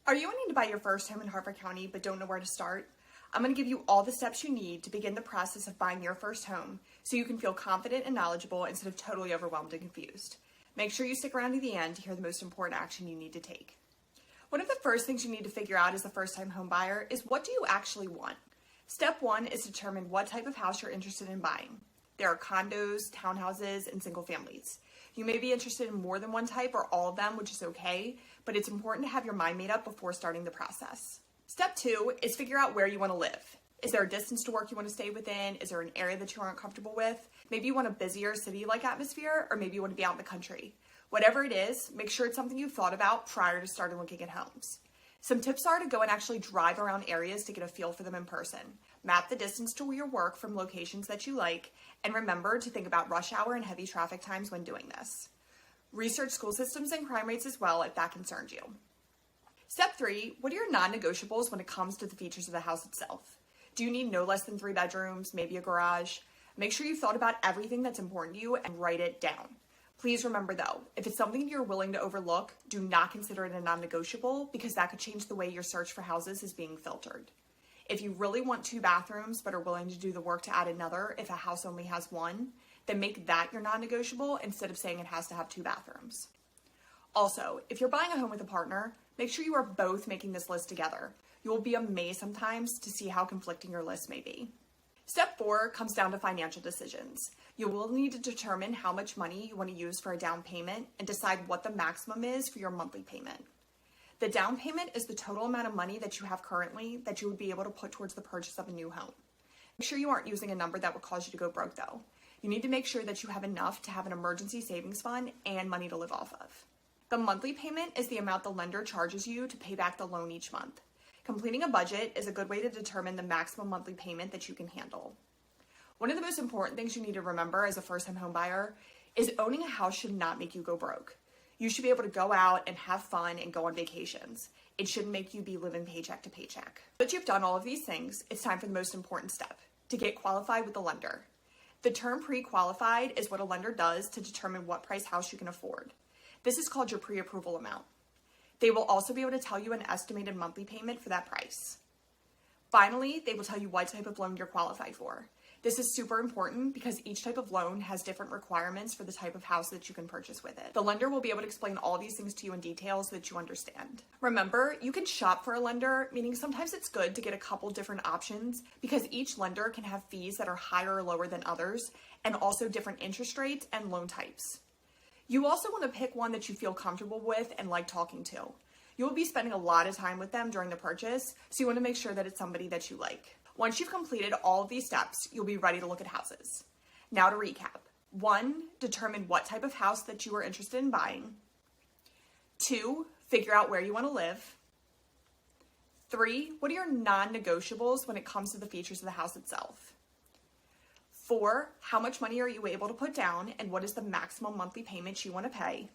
Are you wanting to buy your first home in Harford County but don't know where to start? I'm going to give you all the steps you need to begin the process of buying your first home so you can feel confident and knowledgeable instead of totally overwhelmed and confused. Make sure you stick around to the end to hear the most important action you need to take. One of the first things you need to figure out as a first-time home buyer is, what do you actually want? Step one is to determine what type of house you're interested in buying. There are condos, townhouses, and single families. You may be interested in more than one type or all of them, which is okay, but it's important to have your mind made up before starting the process. Step two is figure out where you want to live. Is there a distance to work you want to stay within? Is there an area that you aren't comfortable with? Maybe you want a busier city-like atmosphere, or maybe you want to be out in the country. Whatever it is, make sure it's something you've thought about prior to starting looking at homes. Some tips are to go and actually drive around areas to get a feel for them in person. Map the distance to your work from locations that you like, and remember to think about rush hour and heavy traffic times when doing this. Research school systems and crime rates as well if that concerns you. Step three, what are your non-negotiables when it comes to the features of the house itself? Do you need no less than 3 bedrooms, maybe a garage? Make sure you've thought about everything that's important to you and write it down. Please remember though, if it's something you're willing to overlook, do not consider it a non-negotiable, because that could change the way your search for houses is being filtered. If you really want 2 bathrooms but are willing to do the work to add another if a house only has 1, then make that your non-negotiable instead of saying it has to have 2 bathrooms. Also, if you're buying a home with a partner, make sure you are both making this list together. You will be amazed sometimes to see how conflicting your list may be. Step 4 comes down to financial decisions. You will need to determine how much money you want to use for a down payment and decide what the maximum is for your monthly payment. The down payment is the total amount of money that you have currently that you would be able to put towards the purchase of a new home. Make sure you aren't using a number that would cause you to go broke though. You need to make sure that you have enough to have an emergency savings fund and money to live off of. The monthly payment is the amount the lender charges you to pay back the loan each month. Completing a budget is a good way to determine the maximum monthly payment that you can handle. One of the most important things you need to remember as a first-time home buyer is owning a house should not make you go broke. You should be able to go out and have fun and go on vacations. It shouldn't make you be living paycheck to paycheck. But you've done all of these things, it's time for the most important step, to get qualified with a lender. The term pre-qualified is what a lender does to determine what price house you can afford. This is called your pre-approval amount. They will also be able to tell you an estimated monthly payment for that price. Finally, they will tell you what type of loan you're qualified for. This is super important because each type of loan has different requirements for the type of house that you can purchase with it. The lender will be able to explain all these things to you in detail so that you understand. Remember, you can shop for a lender, meaning sometimes it's good to get a couple different options because each lender can have fees that are higher or lower than others, and also different interest rates and loan types. You also want to pick one that you feel comfortable with and like talking to. You will be spending a lot of time with them during the purchase, so you want to make sure that it's somebody that you like. Once you've completed all of these steps, you'll be ready to look at houses. Now to recap. 1, determine what type of house that you are interested in buying. 2, figure out where you want to live. 3, what are your non-negotiables when it comes to the features of the house itself? 4, how much money are you able to put down and what is the maximum monthly payment you want to pay?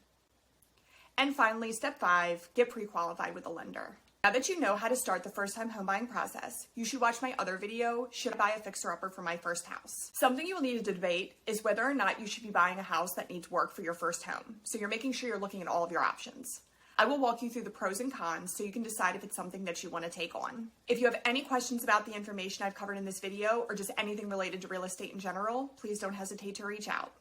And finally, step 5, get pre-qualified with a lender. Now that you know how to start the first-time home buying process, you should watch my other video, Should I Buy a Fixer-Upper for My First House? Something you will need to debate is whether or not you should be buying a house that needs work for your first home. So you're making sure you're looking at all of your options. I will walk you through the pros and cons so you can decide if it's something that you want to take on. If you have any questions about the information I've covered in this video or just anything related to real estate in general, please don't hesitate to reach out.